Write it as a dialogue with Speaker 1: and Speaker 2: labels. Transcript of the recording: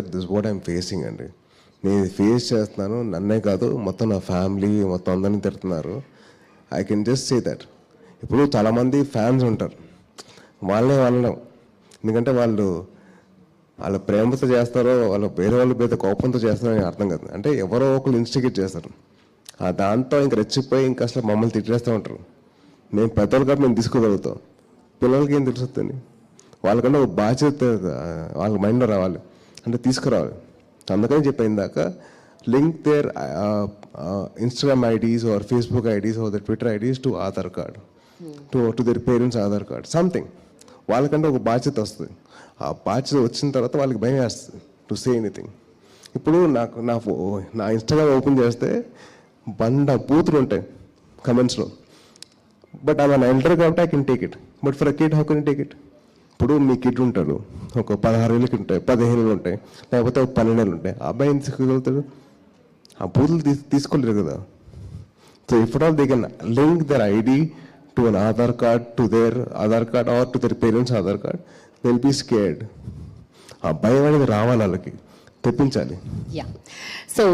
Speaker 1: This what I'm facing అండి. నేను face చేస్తున్నాను, నన్నే కాదు మొత్తం నా ఫ్యామిలీ మొత్తం అందరినీ తిడుతున్నారు. I can just say that ఇప్పుడు చాలామంది ఫ్యాన్స్ ఉంటారు, వాళ్ళే వాళ్ళం. ఎందుకంటే వాళ్ళ ప్రేమతో చేస్తారో వాళ్ళ వేరే వాళ్ళ మీద కోపంతో చేస్తారో అని అర్థం కాదు. అంటే ఎవరో ఒకరు ఇన్స్టిగేట్ చేస్తారు, ఆ దాంతో ఇంక రెచ్చిపోయి ఇంకా అసలు మమ్మల్ని తిట్టేస్తూ ఉంటారు. మేము పెద్దవాళ్ళు కాబట్టి మేము తీసుకోగలుగుతాం, పిల్లలకి ఏం తెలుస్తుంది? వాళ్ళకంటే ఒక బాధ్యత వాళ్ళ మైండ్లో రావాలి, అంటే తీసుకురావాలి. అందుకని చెప్పిన దాకా link their Instagram IDs or Facebook IDs or the Twitter IDs to Aadhaar card, to their parents Aadhaar card something. వాళ్ళకంటే ఒక బాధ్యత వస్తుంది. ఆ బాధ్యత వచ్చిన తర్వాత వాళ్ళకి భయం వేస్తుంది టు సే ఎనీథింగ్. ఇప్పుడు నా ఇన్స్టాగ్రామ్ ఓపెన్ చేస్తే బూతులు ఉంటాయి కమెంట్స్లో. బట్ ఐ ఎన్ ఎల్డర్ కాబట్టి I can take it. But for a kid how can take it? ఇప్పుడు మీ కిడ్ ఉంటాడు, ఒక 16 ఏళ్ళకి ఉంటాయి, 15 ఏళ్ళు ఉంటాయి, లేకపోతే ఒక 12 ఏళ్ళు ఉంటాయి. ఆ అబ్బాయి ఏం తీసుకోగలుగుతాడు? ఆ బూతులు తీసుకోలేరు కదా. So if all they can link their ID to an Aadhaar card, to their Aadhaar card or to their parents Aadhaar card, they will be scared. ఆ భయం అనేది రావాలి, వాళ్ళకి తెప్పించాలి.
Speaker 2: యా. సో